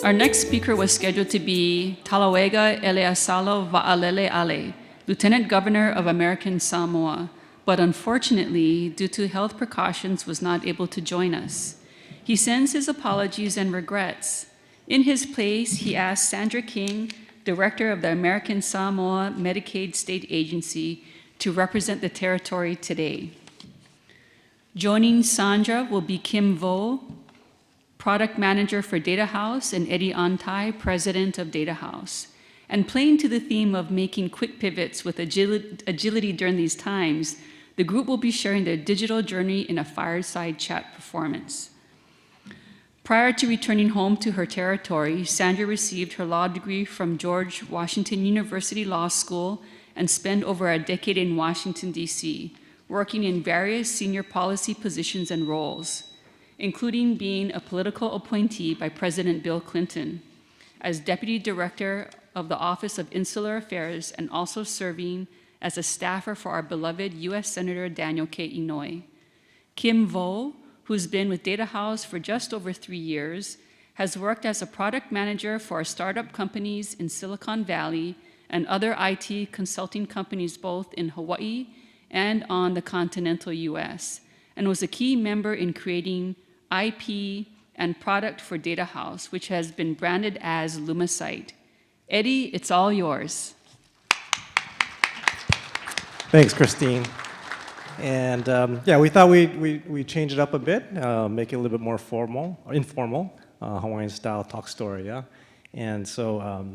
Our next speaker was scheduled to be Talawega Eleasalo Va'alele Ale, Lieutenant Governor of American Samoa, but unfortunately, due to health precautions, was not able to join us. He sends his apologies and regrets. In his place, he asked Sandra King, Director of the American Samoa Medicaid State Agency, to represent the territory today. Joining Sandra will be Kim Vo, Product Manager for DataHouse, and Eddie Ontai, President of DataHouse. And playing to the theme of making quick pivots with agility during these times, the group will be sharing their digital journey in a fireside chat performance. Prior to returning home to her territory, Sandra received her law degree from George Washington University Law School and spent over a decade in Washington, D.C., working in various senior policy positions and roles, including being a political appointee by President Bill Clinton, as Deputy Director of the Office of Insular Affairs, and also serving as a staffer for our beloved U.S. Senator Daniel K. Inouye. Kim Vo, who's been with DataHouse for just over 3 years, has worked as a product manager for startup companies in Silicon Valley and other IT consulting companies both in Hawaii and on the continental U.S., and was a key member in creating IP and product for DataHouse, which has been branded as Lumicite. Eddie, it's all yours. Thanks, Christine. And yeah, we thought we'd change it up a bit, make it a little bit more formal, or informal, Hawaiian-style talk story, yeah? And so,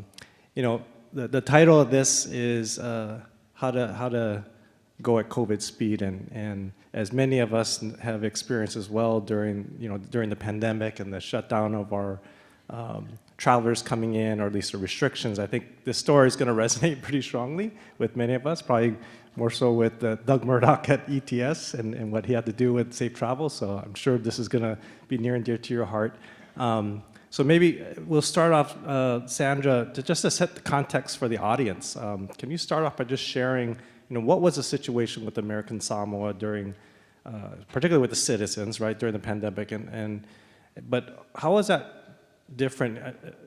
you know, the title of this is how to go at COVID speed, and as many of us have experienced as well during the pandemic and the shutdown of our travelers coming in, or at least the restrictions, I think this story is going to resonate pretty strongly with many of us, probably more so with Doug Murdoch at ETS and what he had to do with safe travel. So I'm sure this is going to be near and dear to your heart. So maybe we'll start off, Sandra, just to set the context for the audience. Can you start off by just sharing, what was the situation with American Samoa during, particularly with the citizens, right, during the pandemic, but how was that different,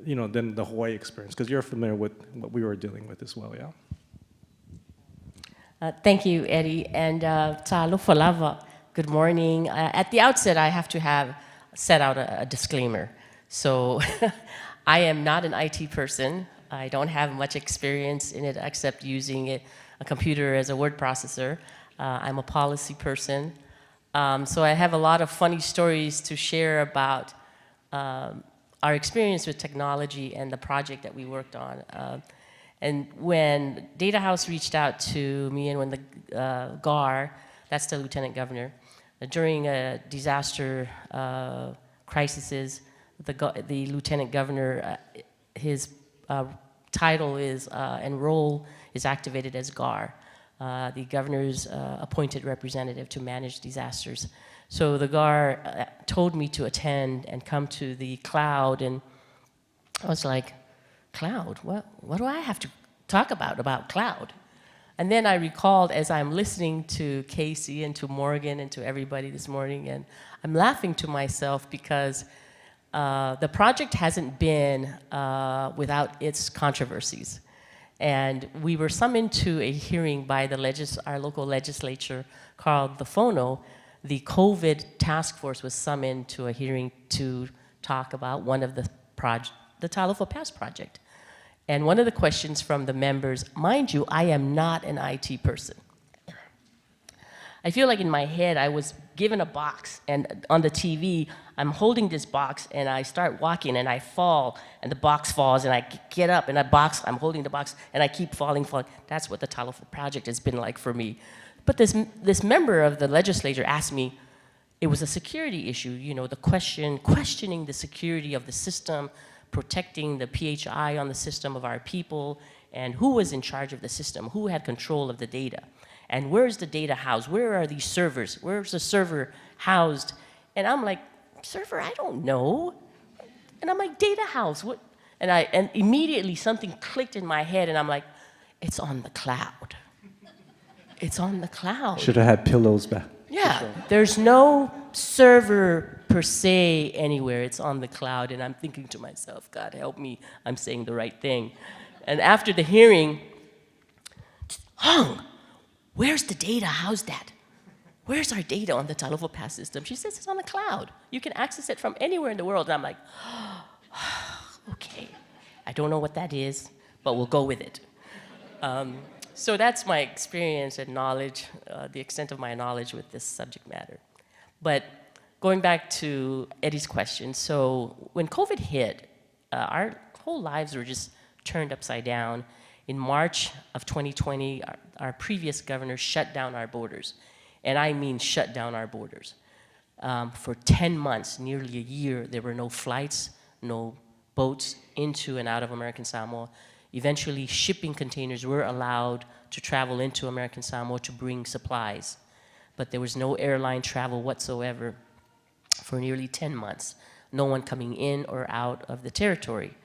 than the Hawaii experience? Because you're familiar with what we were dealing with as well, yeah? Thank you, Eddie, and ta'alofa lava. Good morning. At the outset, I have to set out a disclaimer. So I am not an IT person. I don't have much experience in it except using a computer as a word processor. I'm a policy person. So I have a lot of funny stories to share about our experience with technology and the project that we worked on. And when DataHouse reached out to me, and when the GAR, that's the Lieutenant Governor, during a disaster crises, the Lieutenant Governor, his title is and role is activated as GAR, the Governor's appointed representative to manage disasters. So the GAR told me to attend and come to the cloud, and I was like, cloud? What do I have to talk about cloud? And then I recalled, as I'm listening to Casey and to Morgan and to everybody this morning, and I'm laughing to myself because the project hasn't been without its controversies. And we were summoned to a hearing by our local legislature called the Fono. The COVID task force was summoned to a hearing to talk about one of the Talofa Pass project. And one of the questions from the members, mind you, I am not an IT person. I feel like in my head I was given a box, and on the TV I'm holding this box and I start walking and I fall and the box falls and I get up and I'm holding the box and I keep falling. That's what the Talofa project has been like for me. But this member of the legislature asked me, it was a security issue, the questioning the security of the system, protecting the PHI on the system of our people, and who was in charge of the system, who had control of the data, and where's the data housed, where are these servers, where's the server housed? And I'm like, server, I don't know. And I'm like, data house, what? And immediately something clicked in my head, and I'm like, it's on the cloud. It's on the cloud. Should have had pillows back. Yeah, there's no server per se anywhere. It's on the cloud, and I'm thinking to myself, God help me, I'm saying the right thing. And after the hearing, Hung, where's the data? How's that? Where's our data on the Talofa Pass system? She says it's on the cloud. You can access it from anywhere in the world. And I'm like, okay. I don't know what that is, but we'll go with it. So that's my experience and knowledge, the extent of my knowledge with this subject matter. But going back to Eddie's question, so when COVID hit, our whole lives were just turned upside down. In March of 2020, our previous governor shut down our borders. And I mean shut down our borders. For 10 months, nearly a year, there were no flights, no boats into and out of American Samoa. Eventually, shipping containers were allowed to travel into American Samoa to bring supplies. But there was no airline travel whatsoever for nearly 10 months. No one coming in or out of the territory.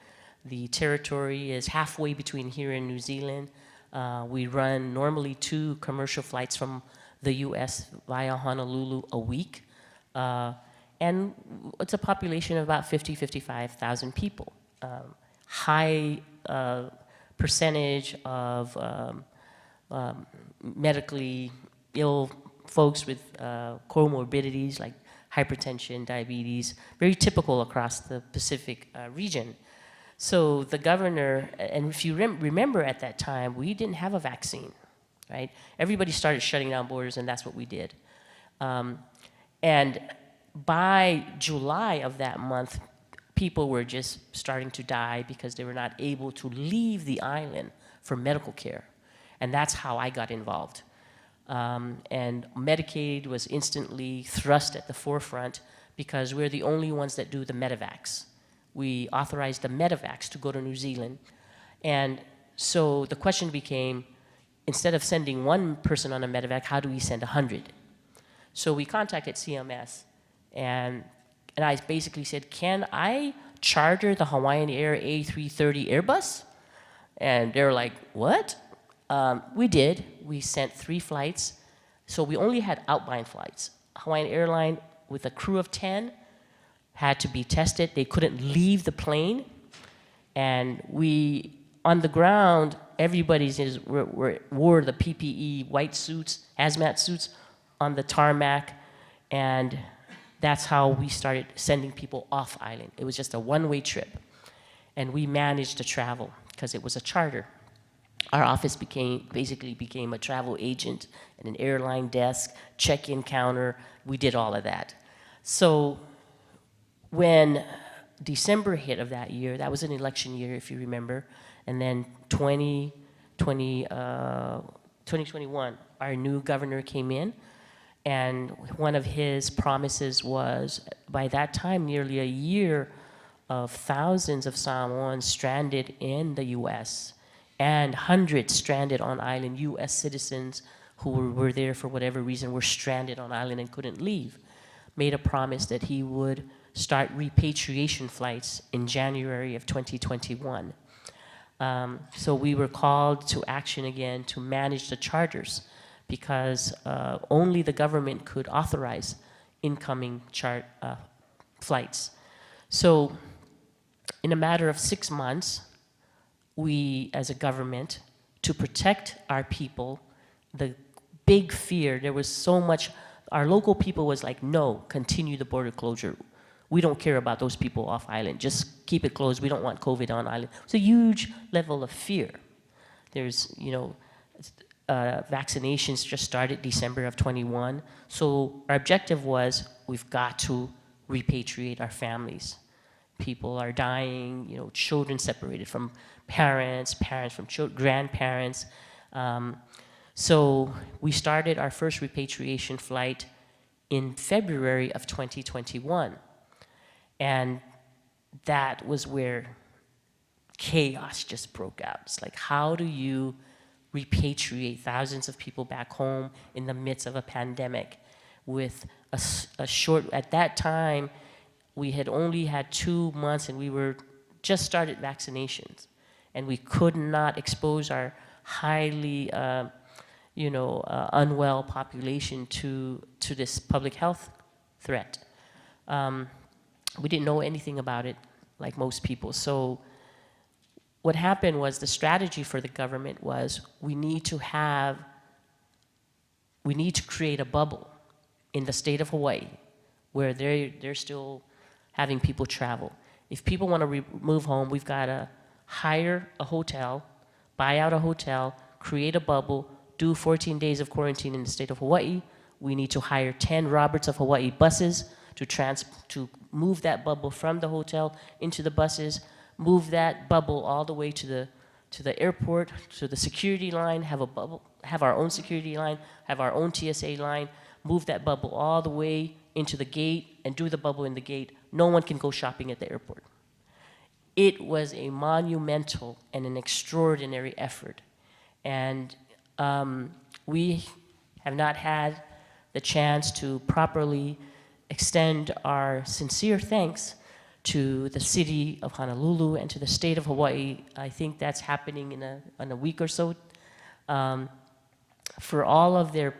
The territory is halfway between here and New Zealand. We run normally 2 commercial flights from the US via Honolulu a week. And it's a population of about 55,000 people. High percentage of medically ill folks with comorbidities like hypertension, diabetes, very typical across the Pacific region. So the governor, and if you remember at that time, we didn't have a vaccine, right? Everybody started shutting down borders, and that's what we did. And by July of that month, people were just starting to die because they were not able to leave the island for medical care. And that's how I got involved. And Medicaid was instantly thrust at the forefront because we're the only ones that do the medevacs. We authorized the medevacs to go to New Zealand. And so the question became, instead of sending 1 person on a medevac, how do we send 100? So we contacted CMS, and I basically said, can I charter the Hawaiian Air A330 Airbus? And they're like, what? We did. We sent 3 flights. So we only had outbound flights. Hawaiian Airline, with a crew of 10, had to be tested. They couldn't leave the plane. And we, on the ground, everybody wore the PPE, white suits, hazmat suits on the tarmac. And that's how we started sending people off island. It was just a one-way trip. And we managed to travel because it was a charter. Our office basically became a travel agent and an airline desk, check-in counter. We did all of that. So when December hit of that year, that was an election year, if you remember, and then 2021, our new governor came in, and one of his promises was, by that time, nearly a year of thousands of Samoans stranded in the US, and hundreds stranded on island, US citizens who were there for whatever reason were stranded on island and couldn't leave, made a promise that he would start repatriation flights in January of 2021. So we were called to action again to manage the charters because only the government could authorize incoming flights. So in a matter of 6 months, we as a government, to protect our people, the big fear, there was so much, our local people was like, no, continue the border closure. We don't care about those people off island. Just keep it closed. We don't want COVID on island. It's a huge level of fear. There's, vaccinations just started December of 21. So our objective was, we've got to repatriate our families. People are dying, children separated from parents, parents from grandparents. So we started our first repatriation flight in February of 2021. And that was where chaos just broke out. It's like, how do you repatriate thousands of people back home in the midst of a pandemic with a short, at that time, we had only had 2 months and we were just started vaccinations. And we could not expose our highly, unwell population to this public health threat. We didn't know anything about it like most people. So what happened was the strategy for the government was we need to create a bubble in the state of Hawaii where they're still having people travel. If people want to move home, we've got to hire a hotel, buy out a hotel, create a bubble, do 14 days of quarantine in the state of Hawaii. We need to hire 10 Roberts of Hawaii buses to move that bubble from the hotel into the buses, move that bubble all the way to the airport, to the security line, have a bubble, have our own security line, have our own TSA line, move that bubble all the way into the gate and do the bubble in the gate. No one can go shopping at the airport. It was a monumental and an extraordinary effort. And we have not had the chance to properly extend our sincere thanks to the city of Honolulu and to the state of Hawaii. I think that's happening in a week or so, for all of their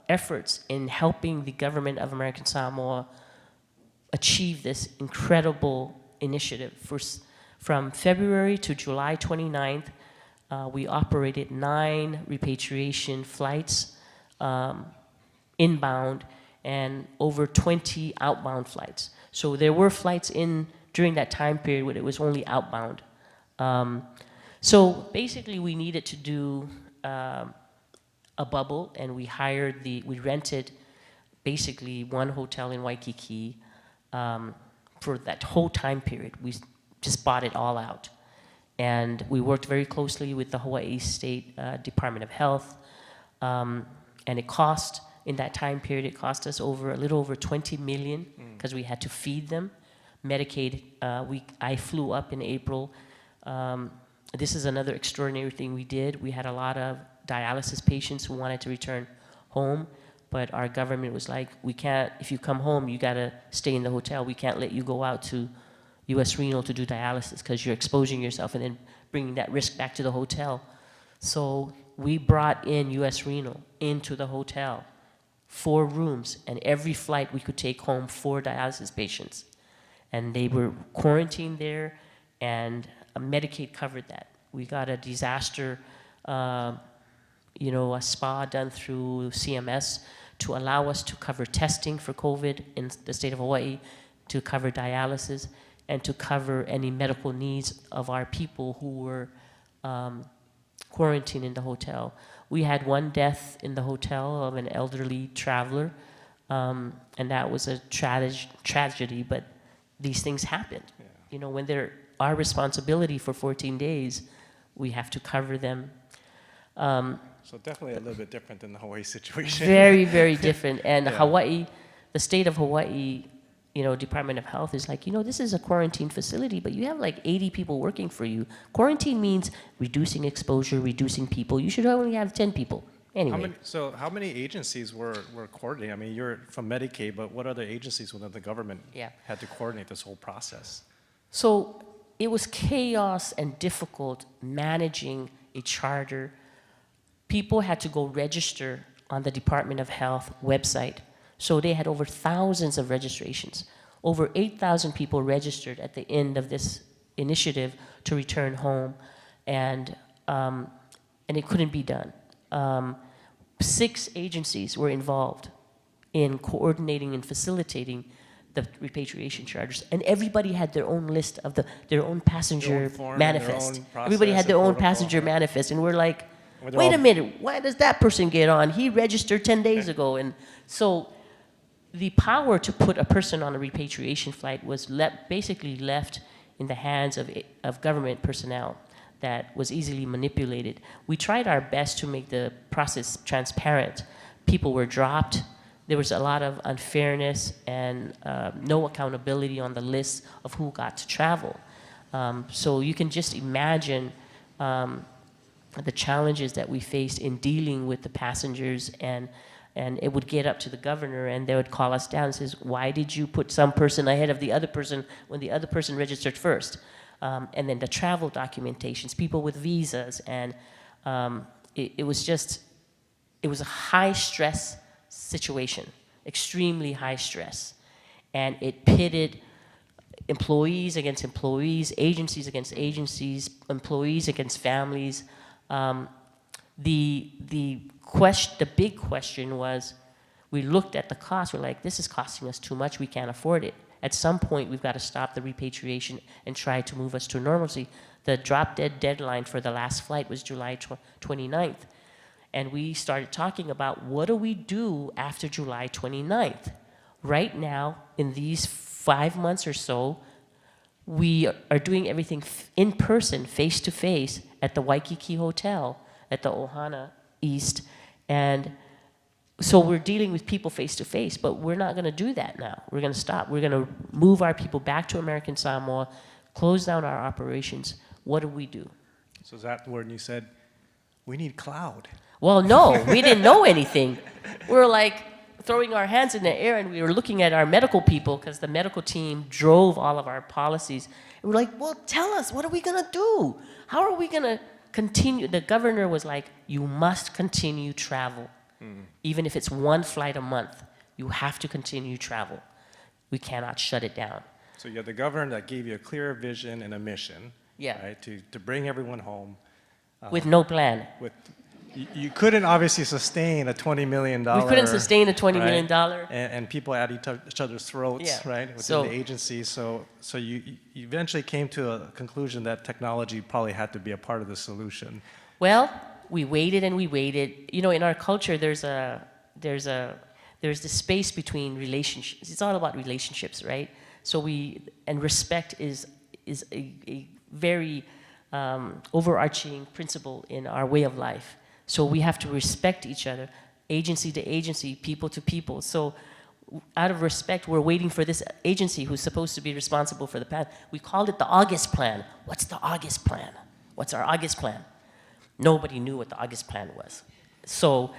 efforts in helping the government of American Samoa achieve this incredible initiative. From February to July 29th, we operated 9 repatriation flights inbound and over 20 outbound flights. So there were flights in during that time period when it was only outbound. So basically we needed to do a bubble, and we rented basically one hotel in Waikiki for that whole time period. We just bought it all out. And we worked very closely with the Hawaii State Department of Health. And it cost, in that time period, it cost us a little over 20 million because we had to feed them. Medicaid, I flew up in April. This is another extraordinary thing we did. We had a lot of dialysis patients who wanted to return home, but our government was like, we can't, if you come home, you gotta stay in the hotel. We can't let you go out to US Renal to do dialysis because you're exposing yourself and then bringing that risk back to the hotel. So we brought in US Renal into the hotel, 4 rooms, and every flight we could take home 4 dialysis patients. And they were quarantined there, and Medicaid covered that. We got a disaster, a spa done through CMS to allow us to cover testing for COVID in the state of Hawaii, to cover dialysis, and to cover any medical needs of our people who were quarantined in the hotel. We had 1 death in the hotel of an elderly traveler, and that was a tragedy, but these things happen. Yeah. When they're our responsibility for 14 days, we have to cover them. So definitely a little bit different than the Hawaii situation. Very, very different. And yeah. Hawaii, the state of Hawaii, Department of Health is like, this is a quarantine facility, but you have like 80 people working for you. Quarantine means reducing exposure, reducing people. You should only have 10 people. Anyway. How many agencies were coordinating? I mean, you're from Medicaid, but what other agencies within the government had to coordinate this whole process? So it was chaos and difficult managing a charter. People had to go register on the Department of Health website. So they had over thousands of registrations. Over 8,000 people registered at the end of this initiative to return home, and it couldn't be done. 6 agencies were involved in coordinating and facilitating the repatriation charters, and everybody had their own list of their own passenger manifest. Everybody had their own passenger manifest, and we're like, wait a minute, why does that person get on? He registered 10 days ago. And so the power to put a person on a repatriation flight was basically left in the hands of government personnel that was easily manipulated. We tried our best to make the process transparent. People were dropped. There was a lot of unfairness and no accountability on the list of who got to travel. So you can just imagine the challenges that we faced in dealing with the passengers, and it would get up to the governor and they would call us down and says, why did you put some person ahead of the other person when the other person registered first? And then the travel documentations, people with visas, and it was a high stress situation. extremely high stress. And it pitted employees against employees, agencies against agencies, employees against families. The big question was, we looked at the cost, we're like, this is costing us too much, we can't afford it. At some point, we've got to stop the repatriation and try to move us to normalcy. The drop-dead deadline for the last flight was July 29th. And we started talking about, what do we do after July 29th? Right now, in these 5 months or so, we are doing everything in person, face-to-face, at the Waikiki Hotel, at the Ohana East. And so we're dealing with people face-to-face, but we're not going to do that now. We're going to stop. We're going to move our people back to American Samoa, close down our operations. What do we do? So is that when you said, we need cloud? Well, no, we didn't know anything. We were like throwing our hands in the air, and we were looking at our medical people, because the medical team drove all of our policies. And we're like, well, tell us, what are we going to do? How are we going to continue? The governor was like, you must continue travel. Even if it's 1 flight a month, you have to continue travel. We cannot shut it down. So you have the governor that gave you a clear vision and a mission, Yeah. right, to bring everyone home. With no plan. You couldn't obviously sustain a $20 million. We couldn't sustain a $20 right? million. And people at each other's throats, Yeah. right, within So- the agency. So you eventually came to a conclusion that technology probably had to be a part of the solution. Well, we waited and we waited. You know, in our culture, there's this space between relationships. It's all about relationships, right? So and respect is a very overarching principle in our way of life. So we have to respect each other, agency to agency, people to people. So out of respect, we're waiting for this agency who's supposed to be responsible for the plan. We called it the August plan. What's the August plan? What's our August plan? Nobody knew what the August plan was. So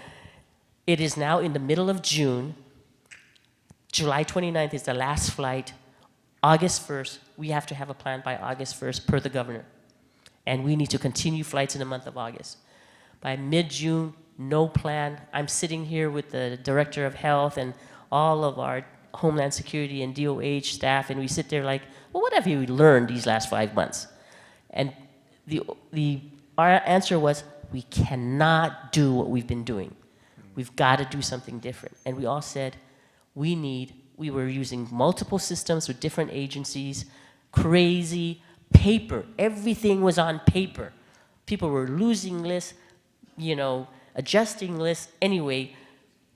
it is now in the middle of June. July 29th is the last flight. August 1st, we have to have a plan by August 1st per the governor. And we need to continue flights in the month of August. By mid-June, no plan. I'm sitting here with the Director of Health and all of our Homeland Security and DOH staff, and we sit there like, well, what have you learned these last 5 months? And our answer was, we cannot do what we've been doing. We've got to do something different. And we all said, we were using multiple systems with different agencies, crazy, paper. Everything was on paper. People were losing lists, adjusting lists. Anyway,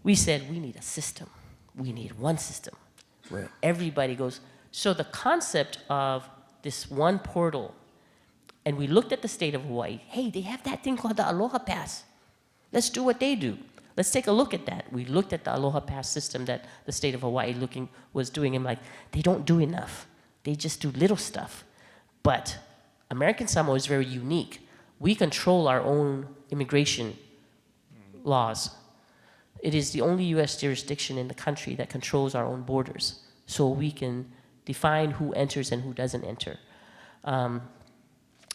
we said, we need a system. We need one system where everybody goes. So the concept of this one portal, and we looked at the state of Hawaii. Hey, they have that thing called the Aloha Pass. Let's do what they do. Let's take a look at that. We looked at the Aloha Pass system that the state of Hawaii was doing, and like, they don't do enough. They just do little stuff. But American Samoa is very unique. We control our own immigration laws. It is the only U.S. jurisdiction in the country that controls our own borders. So we can define who enters and who doesn't enter.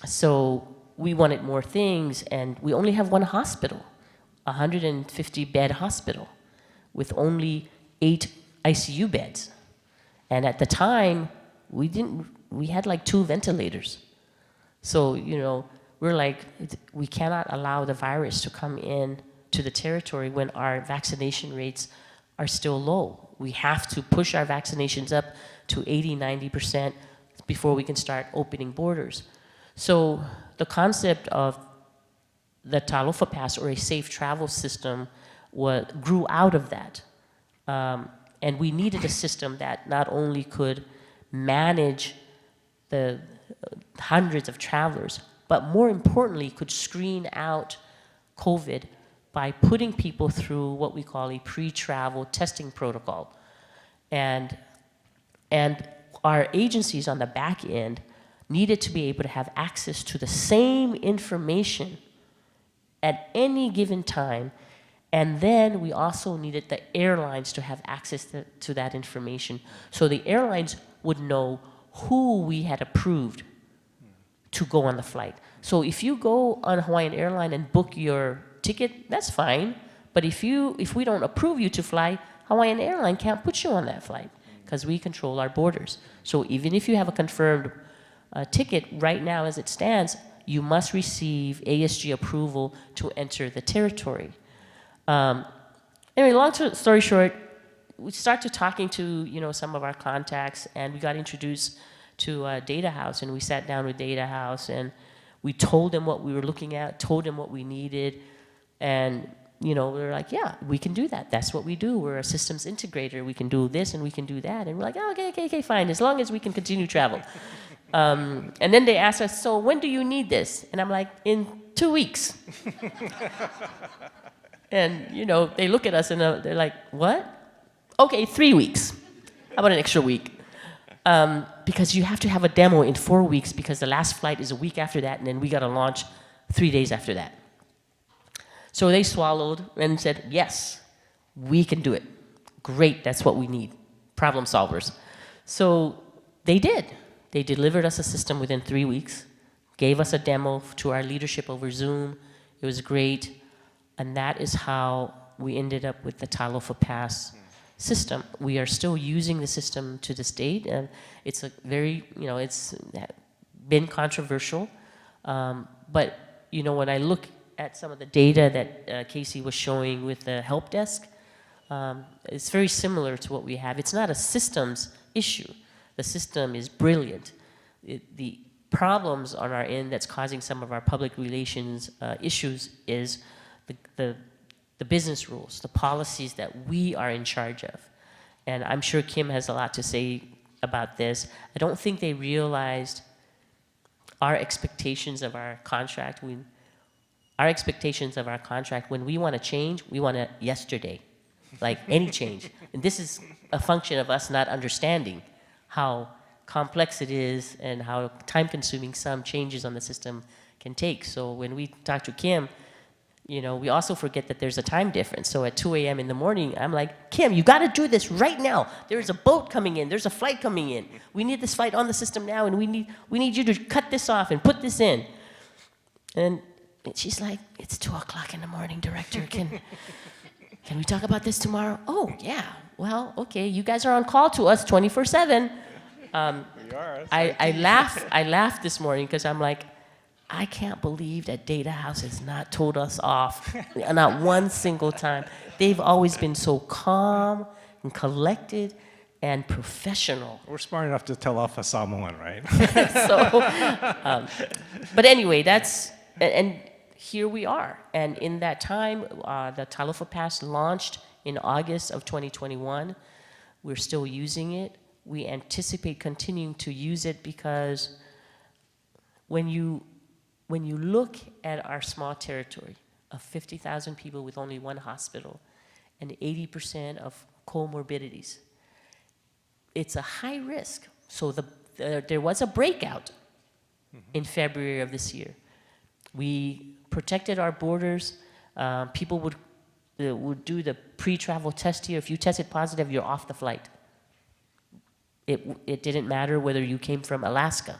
So we wanted more things, and we only have one hospital, a 150-bed hospital with only 8 ICU beds. And at the time, we had like 2 ventilators. So, we're like, we cannot allow the virus to come in to the territory when our vaccination rates are still low. We have to push our vaccinations up to 80, 90% before we can start opening borders. So the concept of the Talofa Pass, or a safe travel system, grew out of that. And we needed a system that not only could manage the hundreds of travelers, but more importantly, could screen out COVID by putting people through what we call a pre-travel testing protocol. And our agencies on the back end needed to be able to have access to the same information at any given time. And then we also needed the airlines to have access to that information. So the airlines would know who we had approved to go on the flight. So if you go on Hawaiian Airline and book your ticket, that's fine. But if we don't approve you to fly, Hawaiian Airline can't put you on that flight because we control our borders. So even if you have a confirmed ticket right now as it stands, you must receive ASG approval to enter the territory. Anyway, long story short, we started talking to some of our contacts, and we got introduced to DataHouse, and we sat down with DataHouse, and we told them what we were looking at, told them what we needed, and we were like, yeah, we can do that. That's what we do. We're a systems integrator. We can do this and we can do that. And we're like, oh, okay, fine, as long as we can continue travel. And then they asked us, so when do you need this? And I'm like, in 2 weeks. And, they look at us and they're like, what? Okay, 3 weeks. How about an extra week? Because you have to have a demo in 4 weeks because the last flight is a week after that, and then we got to launch 3 days after that. So they swallowed and said, yes, we can do it. Great, that's what we need. Problem solvers. So they did. They delivered us a system within 3 weeks, gave us a demo to our leadership over Zoom. It was great. And that is how we ended up with the Talofa Pass system. We are still using the system to this date. And it's a very, it's been controversial. But, when I look at some of the data that Casey was showing with the help desk, it's very similar to what we have. It's not a systems issue. The system is brilliant. The problems on our end that's causing some of our public relations issues is the business rules, the policies that we are in charge of. And I'm sure Kim has a lot to say about this. I don't think they realized our expectations of our contract. Our expectations of our contract, when we want to change, we want it yesterday, like any change. And this is a function of us not understanding how complex it is and how time-consuming some changes on the system can take. So when we talk to Kim, we also forget that there's a time difference. So at 2 a.m. in the morning, I'm like, Kim, you got to do this right now. There's a boat coming in. There's a flight coming in. We need this flight on the system now, and we need you to cut this off and put this in. And she's like, it's 2 o'clock in the morning, director. Can we talk about this tomorrow? Oh, yeah. Well, okay. You guys are on call to us 24/7. I laughed this morning because I'm like, I can't believe that DataHouse has not told us off, not one single time. They've always been so calm and collected and professional. We're smart enough to tell off a Samoan, right? But anyway, and here we are. And in that time, the Talofa Pass launched in August of 2021. We're still using it. We anticipate continuing to use it because when you look at our small territory of 50,000 people with only one hospital and 80% of comorbidities, it's a high risk. So there was a breakout in February of this year. We protected our borders. People would do the pre-travel test here. If you tested positive, you're off the flight. It didn't matter whether you came from Alaska.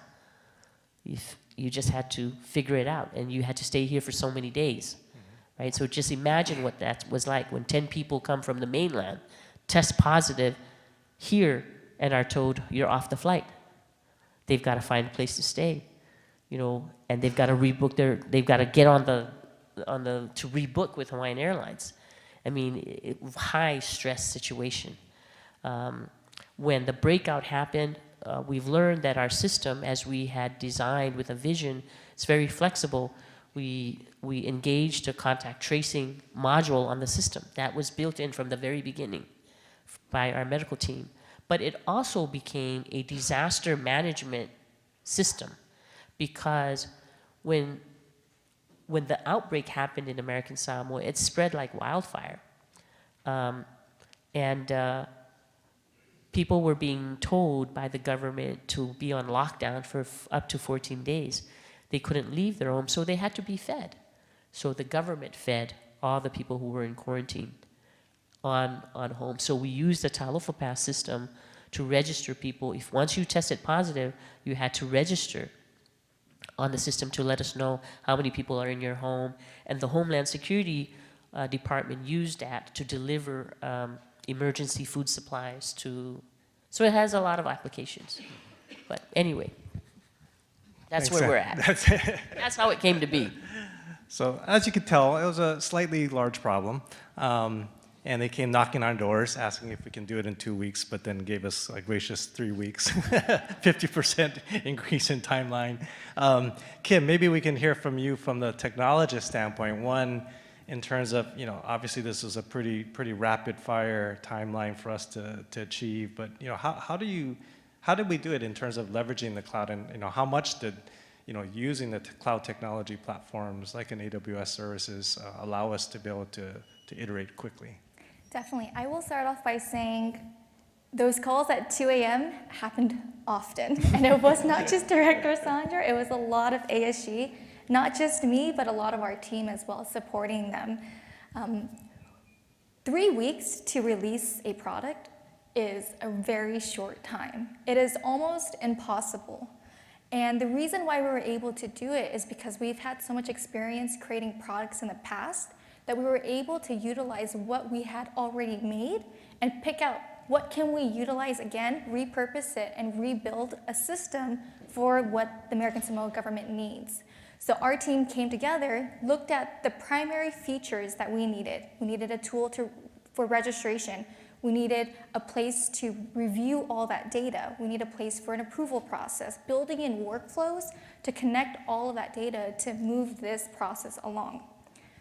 You just had to figure it out, and you had to stay here for so many days, right? So just imagine what that was like when 10 people come from the mainland, test positive here, and are told you're off the flight. They've got to find a place to stay, and they've got to rebook they've got to get to rebook with Hawaiian Airlines. I mean, high stress situation. When the breakout happened, we've learned that our system, as we had designed with a vision, it's very flexible. We engaged a contact tracing module on the system. That was built in from the very beginning by our medical team. But it also became a disaster management system because when the outbreak happened in American Samoa, it spread like wildfire. People were being told by the government to be on lockdown for up to 14 days. They couldn't leave their home, so they had to be fed. So the government fed all the people who were in quarantine on home. So we used the Talofa Pass system to register people. If once you tested positive, you had to register on the system to let us know how many people are in your home. And the Homeland Security Department used that to deliver emergency food supplies to, so it has a lot of applications. But anyway, that's Thanks, where we're at. That's how it came to be. So as you could tell, it was a slightly large problem. And they came knocking on doors, asking if we can do it in 2 weeks, but then gave us a gracious 3 weeks, 50% increase in timeline. Kim, maybe we can hear from you from the technologist standpoint. One, in terms of, obviously this was a pretty rapid fire timeline for us to achieve, but how did we do it in terms of leveraging the cloud, and how much did using the cloud technology platforms like an AWS services allow us to be able to iterate quickly? Definitely. I will start off by saying those calls at 2 a.m. happened often. And it was not just Director Sandra, it was a lot of ASG, not just me, but a lot of our team as well, supporting them. 3 weeks to release a product is a very short time. It is almost impossible. And the reason why we were able to do it is because we've had so much experience creating products in the past that we were able to utilize what we had already made and pick out what can we utilize again, repurpose it, and rebuild a system for what the American Samoa government needs. So our team came together, looked at the primary features that we needed. We needed a tool for registration. We needed a place to review all that data. We need a place for an approval process, building in workflows to connect all of that data to move this process along.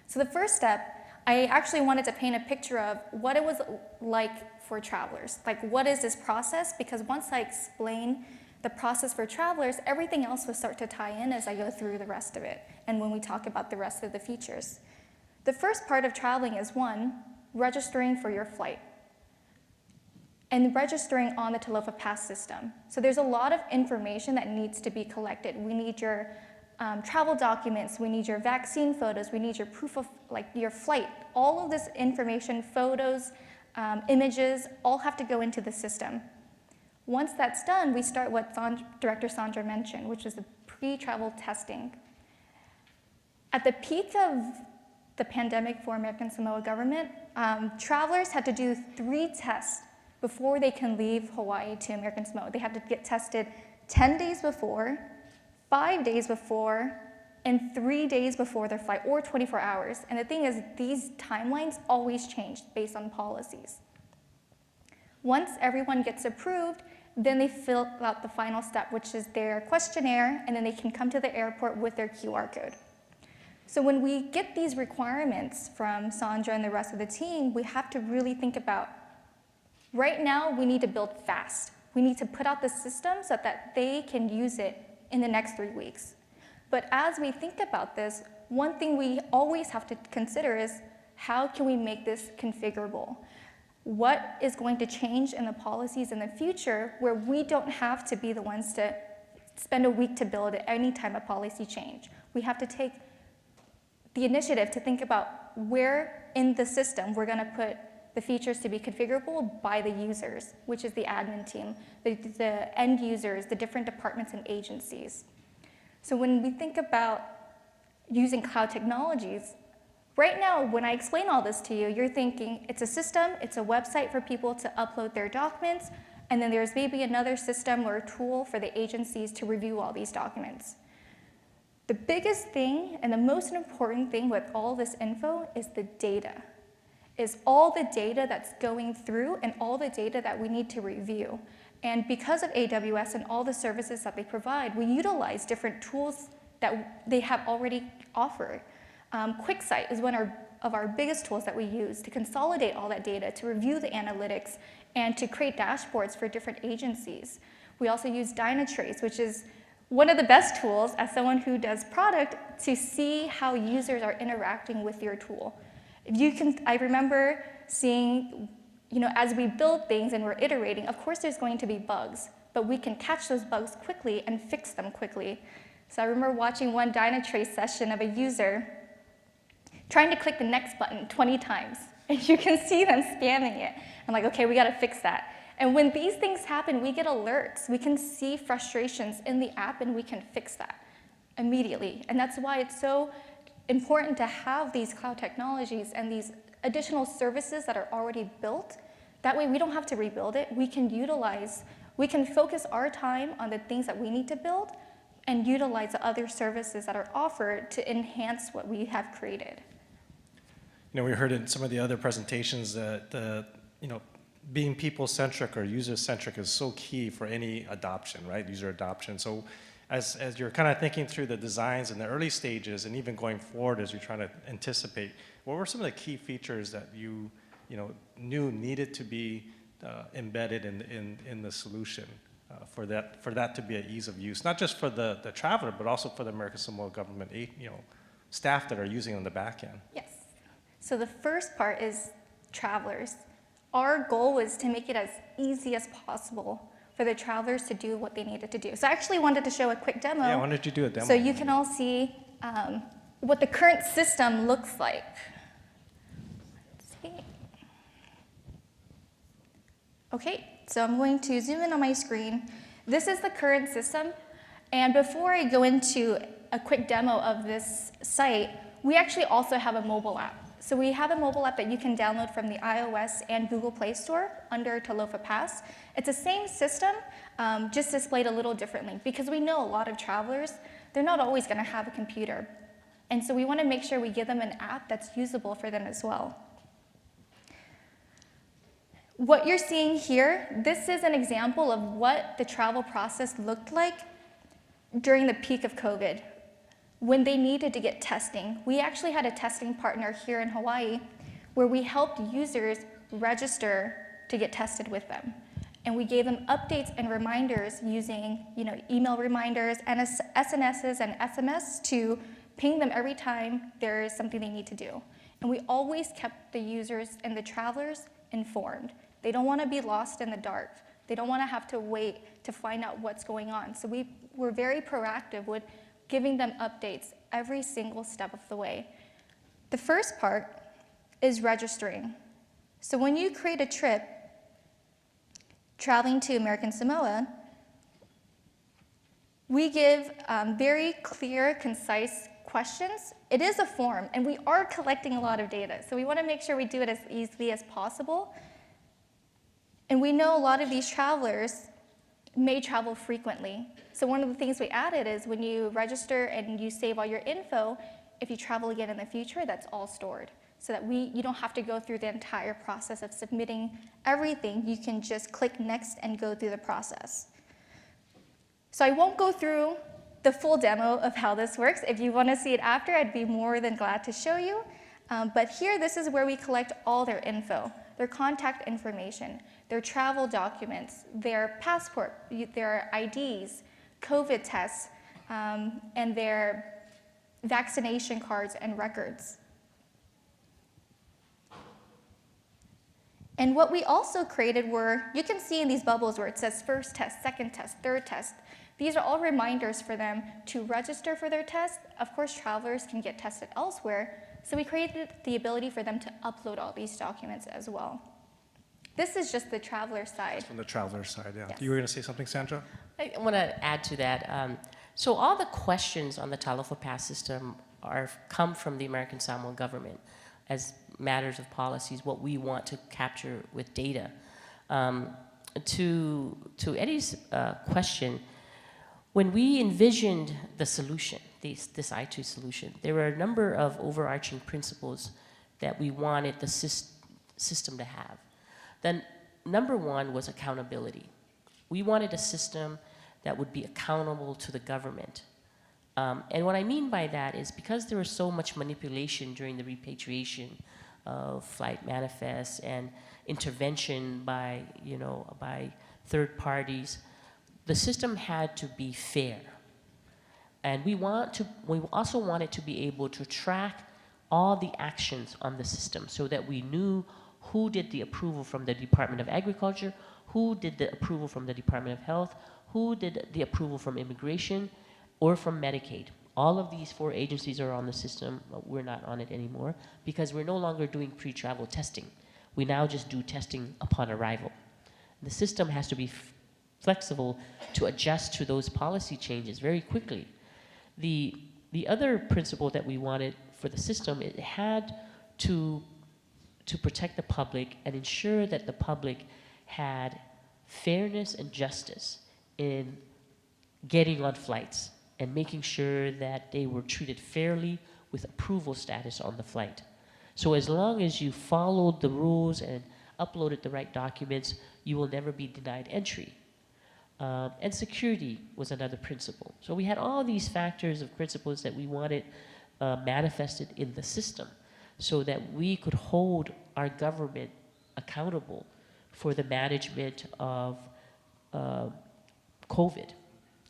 So the first step, I actually wanted to paint a picture of what it was like for travelers. Like, what is this process? Because once I explain the process for travelers, everything else will start to tie in as I go through the rest of it, and when we talk about the rest of the features. The first part of traveling is, one, registering for your flight and registering on the Talofa Pass system. So there's a lot of information that needs to be collected. We need your travel documents, we need your vaccine photos, we need your proof of your flight. All of this information, photos, images, all have to go into the system. Once that's done, we start what Director Sandra mentioned, which is the pre-travel testing. At the peak of the pandemic for American Samoa government, travelers had to do 3 tests before they can leave Hawaii to American Samoa. They had to get tested 10 days before, 5 days before, and 3 days before their flight, or 24 hours. And the thing is, these timelines always change based on policies. Once everyone gets approved, then they fill out the final step, which is their questionnaire, and then they can come to the airport with their QR code. So when we get these requirements from Sandra and the rest of the team, we have to really think about, right now, we need to build fast. We need to put out the system so that they can use it in the next 3 weeks. But as we think about this, one thing we always have to consider is, how can we make this configurable? What is going to change in the policies in the future where we don't have to be the ones to spend a week to build it any time a policy change? We have to take the initiative to think about where in the system we're going to put the features to be configurable by the users, which is the admin team, the end users, the different departments and agencies. So when we think about using cloud technologies, right now, when I explain all this to you, you're thinking it's a system, it's a website for people to upload their documents, and then there's maybe another system or a tool for the agencies to review all these documents. The biggest thing and the most important thing with all this info is the data. Is all the data that's going through and all the data that we need to review. And because of AWS and all the services that they provide, we utilize different tools that they have already offered. QuickSight is one of our biggest tools that we use to consolidate all that data, to review the analytics, and to create dashboards for different agencies. We also use Dynatrace, which is one of the best tools as someone who does product to see how users are interacting with your tool. I remember seeing, as we build things and we're iterating, of course there's going to be bugs, but we can catch those bugs quickly and fix them quickly. So I remember watching one Dynatrace session of a user trying to click the next button 20 times, and you can see them spamming it. I'm like, okay, we gotta fix that. And when these things happen, we get alerts. We can see frustrations in the app, and we can fix that immediately. And that's why it's so important to have these cloud technologies and these additional services that are already built That way we don't have to rebuild it. We can focus our time on the things that we need to build and utilize the other services that are offered to enhance what we have created. You know, we heard in some of the other presentations that being people-centric or user-centric is so key for any adoption, right? User adoption. So as you're kind of thinking through the designs in the early stages and even going forward as you're trying to anticipate, what were some of the key features that you knew needed to be embedded in the solution for that to be an ease of use, not just for the traveler, but also for the American Samoa government staff that are using it on the back end? Yes. So the first part is travelers. Our goal was to make it as easy as possible for the travelers to do what they needed to do. So I actually wanted to show a quick demo. Yeah, why don't you do a demo? So you can all see what the current system looks like. Let's see. Okay, so I'm going to zoom in on my screen. This is the current system. And before I go into a quick demo of this site, we actually also have a mobile app. So we have a mobile app that you can download from the iOS and Google Play Store under Talofa Pass. It's the same system, just displayed a little differently, because we know a lot of travelers, they're not always going to have a computer. And so we want to make sure we give them an app that's usable for them as well. What you're seeing here, this is an example of what the travel process looked like during the peak of COVID, when they needed to get testing. We actually had a testing partner here in Hawaii where we helped users register to get tested with them. And we gave them updates and reminders using email reminders, and SNSs and SMS to ping them every time there is something they need to do. And we always kept the users and the travelers informed. They don't want to be lost in the dark. They don't want to have to wait to find out what's going on. So we were very proactive with giving them updates every single step of the way. The first part is registering. So when you create a trip traveling to American Samoa, we give very clear, concise questions. It is a form, and we are collecting a lot of data, so we want to make sure we do it as easily as possible. And we know a lot of these travelers may travel frequently. So one of the things we added is when you register and you save all your info, if you travel again in the future, that's all stored. So that you don't have to go through the entire process of submitting everything. You can just click next and go through the process. So I won't go through the full demo of how this works. If you want to see it after, I'd be more than glad to show you. But here, this is where we collect all their info, their contact information, their travel documents, their passport, their IDs, COVID tests, and their vaccination cards and records. And what we also created were, you can see in these bubbles where it says first test, second test, third test. These are all reminders for them to register for their test. Of course, travelers can get tested elsewhere, so we created the ability for them to upload all these documents as well. This is just the traveler side. From the traveler side, yeah. Yes. You were going to say something, Sandra? I want to add to that. So all the questions on the Talofa Pass system come from the American Samoa government as matters of policies, what we want to capture with data. To Eddie's question, when we envisioned the solution, this I2 solution, there were a number of overarching principles that we wanted the system to have. Then number one was accountability. We wanted a system that would be accountable to the government. And what I mean by that is because there was so much manipulation during the repatriation of flight manifests and intervention by third parties, the system had to be fair. And we also wanted to be able to track all the actions on the system so that we knew who did the approval from the Department of Agriculture, who did the approval from the Department of Health, who did the approval from Immigration, or from Medicaid. All of these 4 agencies are on the system. We're not on it anymore because we're no longer doing pre-travel testing. We now just do testing upon arrival. The system has to be flexible to adjust to those policy changes very quickly. The other principle that we wanted for the system, it had to to protect the public and ensure that the public had fairness and justice in getting on flights and making sure that they were treated fairly with approval status on the flight. So as long as you followed the rules and uploaded the right documents, you will never be denied entry. And security was another principle. So we had all these factors of principles that we wanted manifested in the system so that we could hold our government accountable for the management of COVID,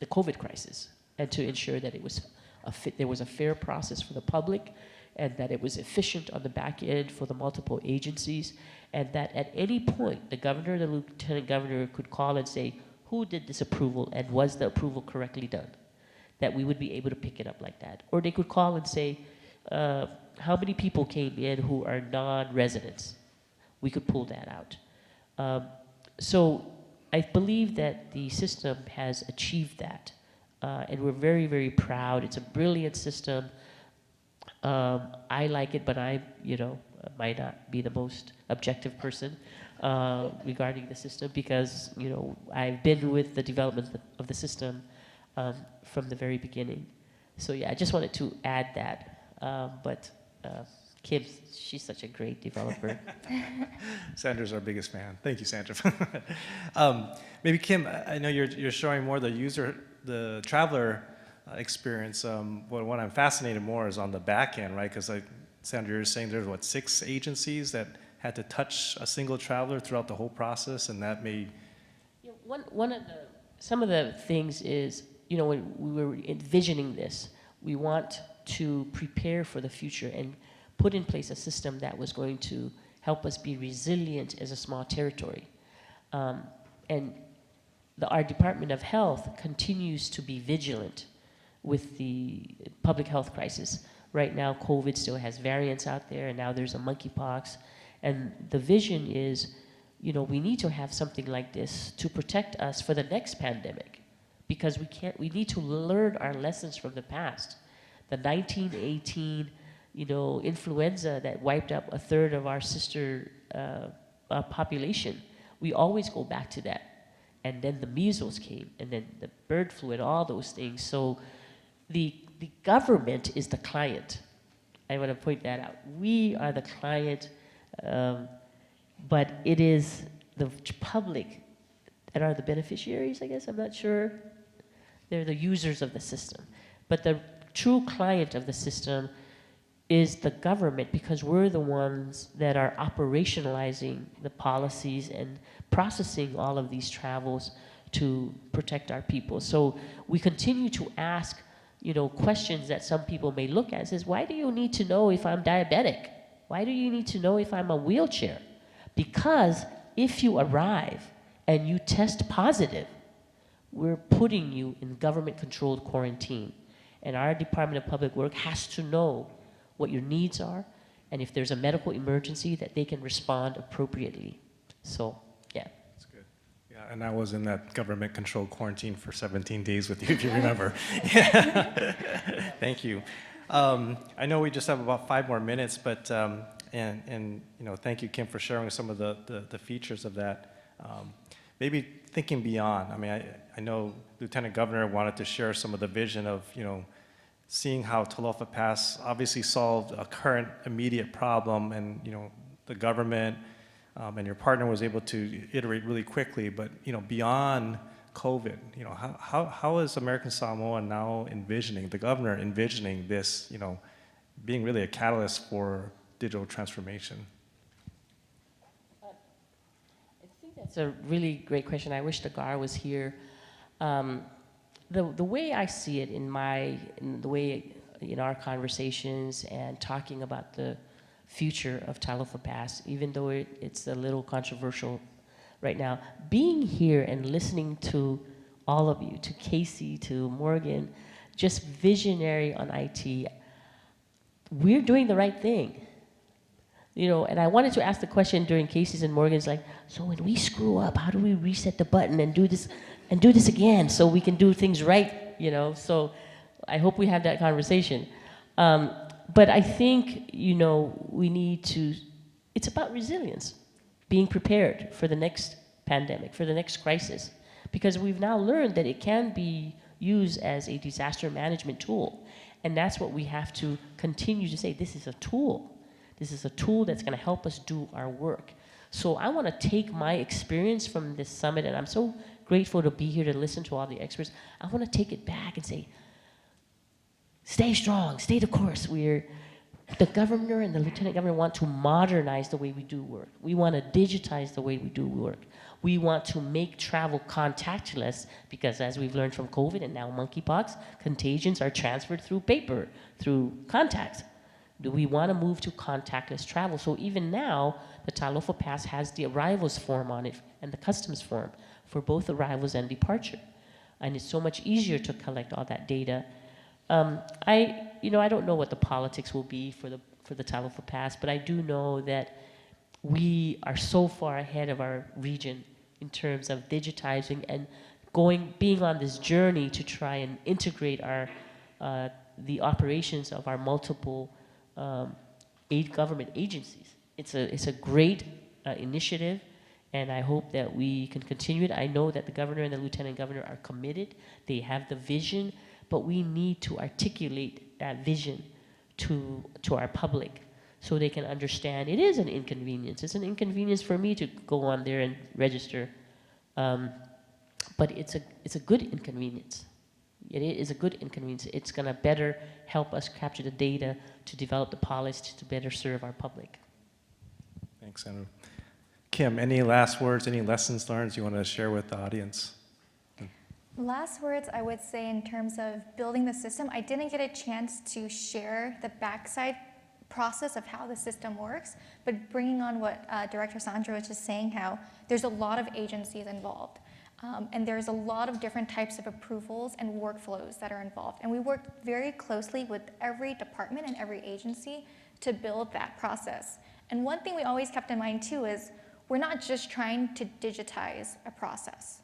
the COVID crisis, and to ensure that it was there was a fair process for the public and that it was efficient on the back end for the multiple agencies, and that at any point the governor or the lieutenant governor could call and say, who did this approval and was the approval correctly done? That we would be able to pick it up like that. Or they could call and say, how many people came in who are non-residents? We could pull that out. So I believe that the system has achieved that. And we're very, very proud. It's a brilliant system. I like it, but I, might not be the most objective person regarding the system because, I've been with the development of the system from the very beginning. So yeah, I just wanted to add that. But Kim, she's such a great developer. Sandra's our biggest fan. Thank you, Sandra. Maybe Kim, I know you're showing more the traveler experience. What I'm fascinated more is on the back end, right? Because Sandra, you're saying there's 6 agencies that had to touch a single traveler throughout the whole process, and that may. Some of the things is, when we were envisioning this, we want to prepare for the future and put in place a system that was going to help us be resilient as a small territory. And our Department of Health continues to be vigilant with the public health crisis. Right now, COVID still has variants out there, and now there's a monkeypox. And the vision is, we need to have something like this to protect us for the next pandemic, because we need to learn our lessons from the past. The 1918, influenza that wiped out a third of our sister population, we always go back to that. And then the measles came, and then the bird flu and all those things. So the government is the client. I want to point that out. We are the client, but it is the public that are the beneficiaries, I guess. I'm not sure. They're the users of the system. But the true client of the system is the government, because we're the ones that are operationalizing the policies and processing all of these travels to protect our people. So we continue to ask, questions that some people may look at. It says, why do you need to know if I'm diabetic? Why do you need to know if I'm a wheelchair? Because if you arrive and you test positive, we're putting you in government-controlled quarantine. And our Department of Public Works has to know what your needs are, and if there's a medical emergency, that they can respond appropriately. So, yeah. That's good. Yeah, and I was in that government-controlled quarantine for 17 days with you, if you remember. Yeah. Thank you. I know we just have about 5 more minutes, but thank you, Kim, for sharing some of the features of that. Maybe thinking beyond. I know Lieutenant Governor wanted to share some of the vision of seeing how Talofa Pass obviously solved a current immediate problem, and the government and your partner was able to iterate really quickly. But beyond COVID, how is American Samoa now envisioning, the governor envisioning this, being really a catalyst for digital transformation? I think that's a really great question. I wish Dagar was here. The way I see it in our conversations and talking about the future of Talofa Pass, even though it's a little controversial right now, being here and listening to all of you, to Casey, to Morgan, just visionary on IT, we're doing the right thing. And I wanted to ask the question during Casey's and Morgan's, like, so when we screw up, how do we reset the button and do this again so we can do things right, So I hope we have that conversation. But I think, we need to, It's about resilience, being prepared for the next pandemic, for the next crisis, because we've now learned that it can be used as a disaster management tool. And that's what we have to continue to say. This is a tool. This is a tool that's going to help us do our work. So I want to take my experience from this summit, and I'm so grateful to be here to listen to all the experts. I want to take it back and say, stay strong, stay the course. The governor and the lieutenant governor want to modernize the way we do work. We want to digitize the way we do work. We want to make travel contactless because, as we've learned from COVID and now monkeypox, contagions are transferred through paper, through contacts. Do we want to move to contactless travel? So even now, the Talofa Pass has the arrivals form on it and the customs form for both arrivals and departure. And it's so much easier to collect all that data. I don't know what the politics will be for the Talofa Pass, but I do know that we are so far ahead of our region in terms of digitizing and being on this journey to try and integrate the operations of our multiple government agencies. It's a great initiative, and I hope that we can continue it. I know that the governor and the lieutenant governor are committed. They have the vision, but we need to articulate that vision to our public so they can understand it is an inconvenience. It's an inconvenience for me to go on there and register, but it's a good inconvenience. It is a good inconvenience. It's going to better help us capture the data to develop the policies to better serve our public. Thanks, Sandra. Kim, any last words, any lessons learned you want to share with the audience? Last words I would say in terms of building the system, I didn't get a chance to share the backside process of how the system works, but bringing on what Director Sandra was just saying, how there's a lot of agencies involved. And there's a lot of different types of approvals and workflows that are involved. And we worked very closely with every department and every agency to build that process. And one thing we always kept in mind too is we're not just trying to digitize a process.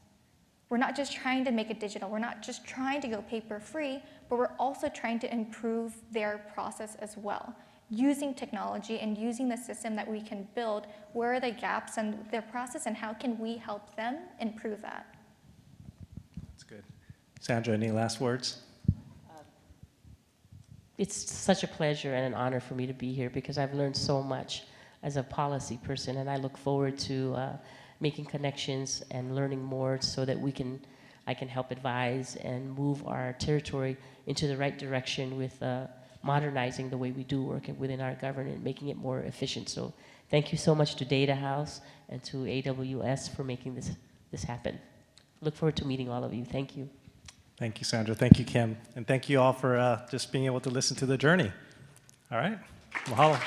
We're not just trying to make it digital. We're not just trying to go paper-free, but we're also trying to improve their process as well. Using technology and using the system that we can build, where are the gaps in their process and how can we help them improve that? That's good. Sandra, any last words? It's such a pleasure and an honor for me to be here because I've learned so much as a policy person, and I look forward to making connections and learning more so that I can help advise and move our territory into the right direction with modernizing the way we do work within our government, making it more efficient. So thank you so much to DataHouse and to AWS for making this happen. Look forward to meeting all of you. Thank you. Thank you, Sandra. Thank you, Kim. And thank you all for just being able to listen to the journey. All right. Mahalo.